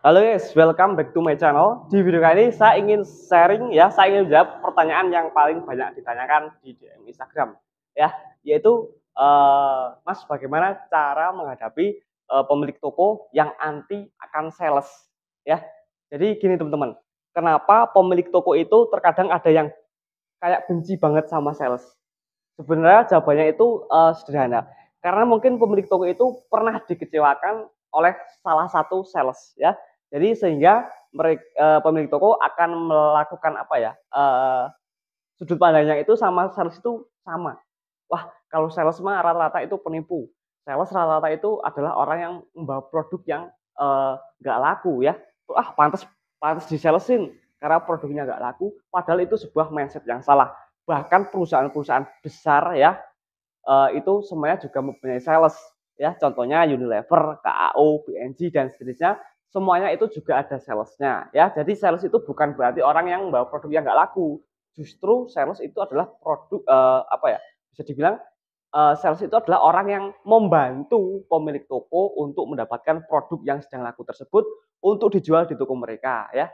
Halo guys, welcome back to my channel. Di video kali ini saya ingin sharing ya, saya ingin menjawab pertanyaan yang paling banyak ditanyakan di DM Instagram ya, yaitu Mas bagaimana cara menghadapi pemilik toko yang anti akan sales ya. Jadi gini teman-teman, kenapa pemilik toko itu terkadang ada yang kayak benci banget sama sales? Sebenarnya jawabannya itu sederhana, karena mungkin pemilik toko itu pernah dikecewakan oleh salah satu sales ya. Jadi sehingga pemilik toko akan melakukan apa ya, sudut pandangnya itu sama sales itu sama. Wah, kalau sales mah rata-rata itu penipu. Sales rata-rata itu adalah orang yang membawa produk yang nggak laku ya. Ah, pantas pantas disalesin karena produknya nggak laku, padahal itu sebuah mindset yang salah. Bahkan perusahaan-perusahaan besar ya, itu semuanya juga mempunyai sales ya. Contohnya Unilever, KAO, BNG dan seterusnya, semuanya itu juga ada salesnya ya. Jadi sales itu bukan berarti orang yang membawa produk yang nggak laku. Justru sales itu adalah produk apa ya? Bisa dibilang sales itu adalah orang yang membantu pemilik toko untuk mendapatkan produk yang sedang laku tersebut untuk dijual di toko mereka ya.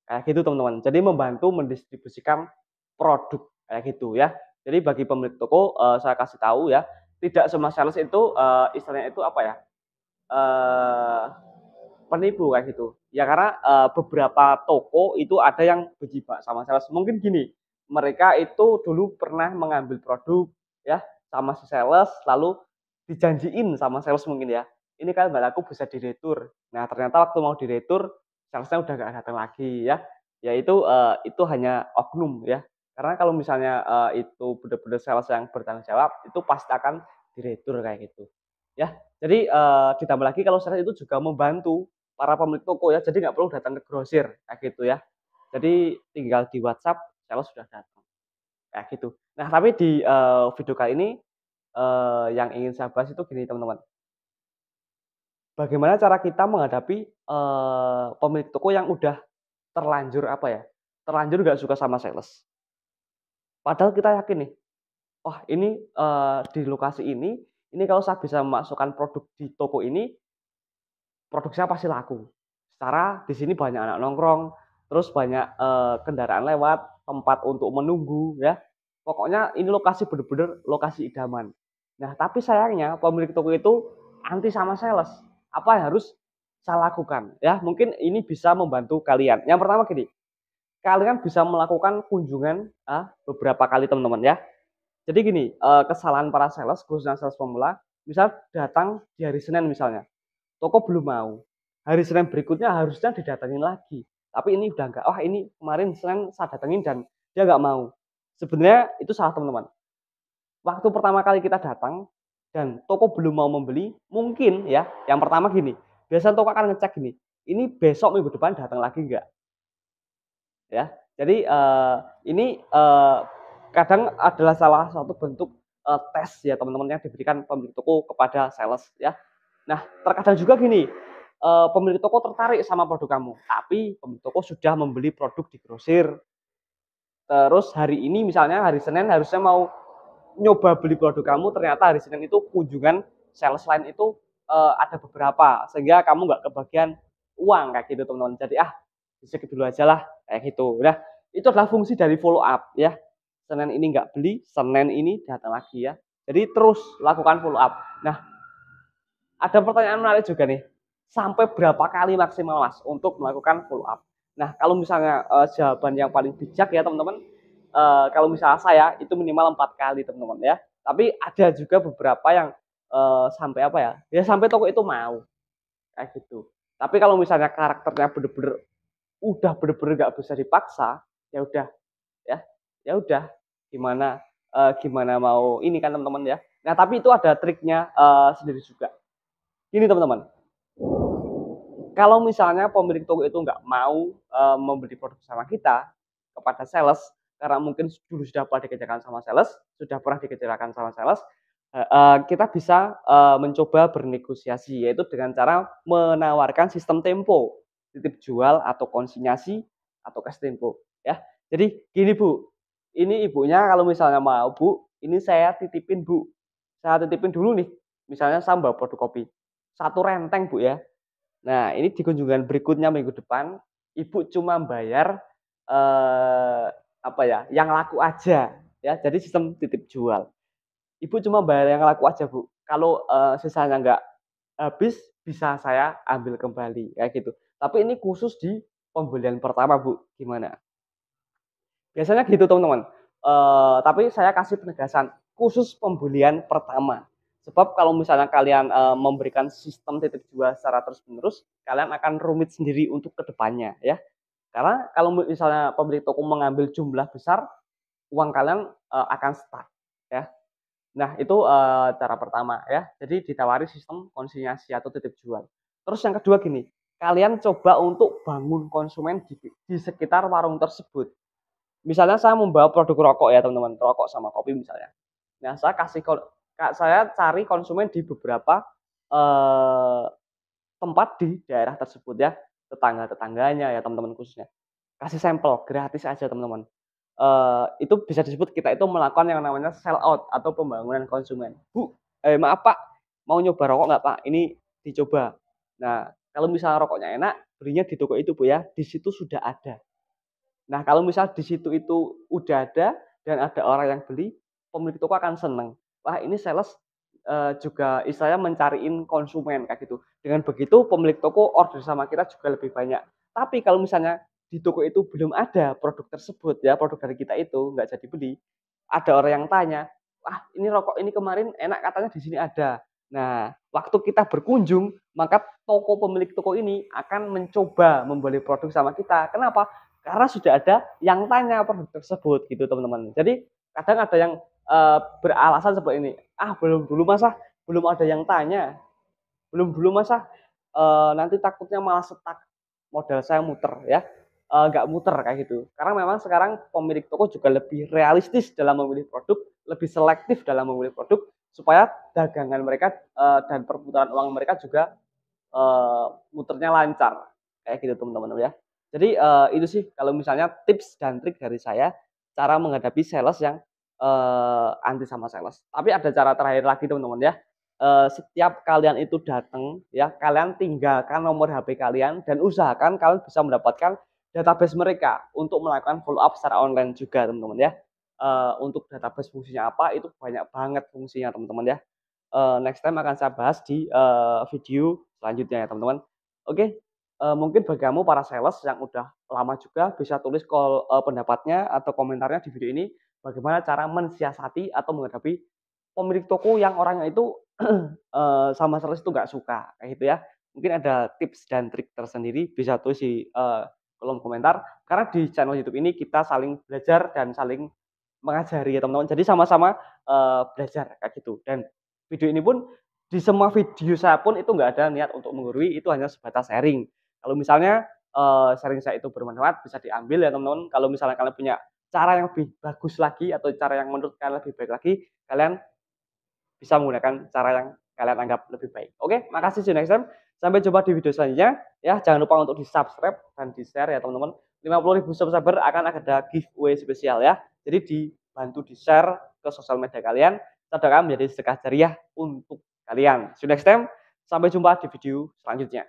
Kayak gitu teman-teman. Jadi membantu mendistribusikan produk kayak gitu ya. Jadi bagi pemilik toko saya kasih tahu ya, tidak semua sales itu istilahnya itu apa ya? eh Penipu kayak gitu. Ya karena beberapa toko itu ada yang berjibaku sama sales. Mungkin gini, mereka itu dulu pernah mengambil produk ya sama si sales, lalu dijanjiin sama sales mungkin ya. Ini kan nggak laku bisa diretur. Nah ternyata waktu mau diretur, salesnya udah nggak datang lagi ya. Ya itu hanya oknum ya. Karena kalau misalnya itu benar-benar sales yang bertanggung jawab, itu pasti akan diretur kayak gitu. Ya, jadi ditambah lagi kalau sales itu juga membantu para pemilik toko ya, jadi nggak perlu datang ke grosir kayak gitu ya. Jadi tinggal di WhatsApp sales sudah datang kayak gitu. Nah tapi di video kali ini yang ingin saya bahas itu gini teman-teman, bagaimana cara kita menghadapi pemilik toko yang udah terlanjur apa ya, terlanjur nggak suka sama sales. Padahal kita yakin nih, wah ini di lokasi ini kalau saya bisa memasukkan produk di toko ini, produk saya pasti laku. Secara di sini banyak anak nongkrong, terus banyak kendaraan lewat, tempat untuk menunggu ya. Pokoknya ini lokasi bener-bener lokasi idaman. Nah, tapi sayangnya pemilik toko itu anti sama sales. Apa yang harus saya lakukan? Ya, mungkin ini bisa membantu kalian. Yang pertama gini, kalian bisa melakukan kunjungan beberapa kali teman-teman ya. Jadi gini, kesalahan para sales, khususnya sales pemula, misal datang di hari Senin misalnya, toko belum mau. Hari Senin berikutnya harusnya didatengin lagi. Tapi ini udah enggak. Oh ini kemarin Senin saya datengin dan dia nggak mau. Sebenarnya itu salah teman-teman. Waktu pertama kali kita datang dan toko belum mau membeli, mungkin ya, yang pertama gini, biasanya toko akan ngecek gini, ini besok minggu depan datang lagi enggak? Ya. Jadi ini kadang adalah salah satu bentuk tes ya teman-teman yang diberikan pemilik toko kepada sales ya. Nah, terkadang juga gini, pemilik toko tertarik sama produk kamu, tapi pemilik toko sudah membeli produk di grosir. Terus hari ini misalnya hari Senin harusnya mau nyoba beli produk kamu, ternyata hari Senin itu kunjungan sales lain itu ada beberapa, sehingga kamu nggak kebagian uang kayak gitu teman-teman. Jadi skip dulu aja lah kayak gitu. Nah, itu adalah fungsi dari follow up ya. Senin ini nggak beli, Senin ini datang lagi ya. Jadi terus lakukan follow up. Nah, ada pertanyaan menarik juga nih. Sampai berapa kali maksimal Mas untuk melakukan follow up? Nah, kalau misalnya jawaban yang paling bijak ya teman-teman, kalau misalnya saya itu minimal 4 kali teman-teman ya. Tapi ada juga beberapa yang sampai apa ya? Ya sampai toko itu mau kayak gitu. Tapi kalau misalnya karakternya bener-bener nggak bisa dipaksa, ya udah ya, ya udah gimana gimana mau ini kan teman-teman ya. Nah tapi itu ada triknya sendiri juga. Gini teman-teman, kalau misalnya pemilik toko itu nggak mau membeli produk sama kita kepada sales, karena mungkin dulu sudah pernah dikecewakan sama sales, sudah pernah dikecewakan sama sales, kita bisa mencoba bernegosiasi, yaitu dengan cara menawarkan sistem tempo, titip jual atau konsinyasi atau cash tempo ya. Jadi gini Bu, ini ibunya kalau misalnya mau Bu, ini saya titipin Bu, saya titipin dulu nih, misalnya saya bawa produk kopi, satu renteng Bu ya, Nah, ini di kunjungan berikutnya minggu depan, ibu cuma bayar, eee, apa ya, yang laku aja, ya. Jadi sistem titip jual. Ibu cuma bayar yang laku aja, Bu. Kalau, sisanya nggak habis, bisa saya ambil kembali, kayak gitu. Tapi ini khusus di pembelian pertama, Bu. Gimana? Biasanya gitu, teman-teman. Tapi saya kasih penegasan, khusus pembelian pertama. Sebab kalau misalnya kalian, memberikan sistem titip jual secara terus-menerus, kalian akan rumit sendiri untuk ke depannya, ya. Karena kalau misalnya pemilik toko mengambil jumlah besar, uang kalian, akan stuck, ya. Nah, itu, cara pertama ya. Jadi ditawari sistem konsinyasi atau titip jual. Terus yang kedua gini, kalian coba untuk bangun konsumen di sekitar warung tersebut. Misalnya saya membawa produk rokok ya teman-teman, rokok sama kopi misalnya. Nah, saya cari konsumen di beberapa, eee, tempat di daerah tersebut ya, tetangga-tetangganya ya teman-teman khususnya. Kasih sampel, gratis aja teman-teman. Itu bisa disebut kita itu melakukan yang namanya sell out atau pembangunan konsumen. "Bu, maaf Pak, mau nyoba rokok nggak Pak? Ini dicoba." Nah, kalau misalnya rokoknya enak, belinya di toko itu Bu ya, di situ sudah ada. Nah, kalau misal di situ itu udah ada dan ada orang yang beli, pemilik toko akan seneng. Wah, ini sales, juga istilahnya mencariin konsumen kayak gitu. Dengan begitu pemilik toko order sama kita juga lebih banyak. Tapi kalau misalnya di toko itu belum ada produk tersebut ya, produk dari kita itu nggak jadi beli, ada orang yang tanya, "Wah, ini rokok ini kemarin enak katanya di sini ada." Nah, waktu kita berkunjung, maka toko pemilik toko ini akan mencoba membeli produk sama kita. Kenapa? Karena sudah ada yang tanya produk tersebut gitu teman-teman. Jadi kadang ada yang, beralasan seperti ini, "Ah, belum dulu Mas, belum ada yang tanya, belum dulu Mas, nanti takutnya malah stuck, modal saya muter," ya, nggak muter kayak gitu. Karena memang sekarang pemilik toko juga lebih realistis dalam memilih produk, lebih selektif dalam memilih produk, supaya dagangan mereka, dan perputaran uang mereka juga muternya lancar, kayak gitu teman-teman ya. Jadi, itu sih kalau misalnya tips dan trik dari saya, cara menghadapi sales yang, anti sama sales. Tapi ada cara terakhir lagi teman-teman ya, setiap kalian itu datang ya, kalian tinggalkan nomor HP kalian dan usahakan kalian bisa mendapatkan database mereka untuk melakukan follow up secara online juga teman-teman ya. Untuk database fungsinya apa, itu banyak banget fungsinya teman-teman ya. Next time akan saya bahas di, video selanjutnya ya teman-teman. Oke, mungkin bagi kamu para sales yang udah lama juga bisa tulis pendapatnya atau komentarnya di video ini, bagaimana cara mensiasati atau menghadapi pemilik toko yang orangnya itu, sama sales itu nggak suka, kayak gitu ya. Mungkin ada tips dan trik tersendiri bisa tulis di, kolom komentar, karena di channel YouTube ini kita saling belajar dan saling mengajari ya teman-teman. Jadi sama-sama, belajar kayak gitu dan video ini pun di semua video saya pun itu nggak ada niat untuk menggurui, itu hanya sebatas sharing. Kalau misalnya, sharing saya itu bermanfaat bisa diambil ya teman-teman. Kalau misalnya kalian punya cara yang lebih bagus lagi atau cara yang menurut kalian lebih baik lagi, kalian bisa menggunakan cara yang kalian anggap lebih baik. Oke, makasih see you next time. Sampai jumpa di video selanjutnya. Ya, jangan lupa untuk di-subscribe dan di-share ya teman-teman. 50.000 subscriber akan ada giveaway spesial ya. Jadi dibantu di-share ke sosial media kalian. Sedekah menjadi sedekah jariah untuk kalian. See you next time. Sampai jumpa di video selanjutnya.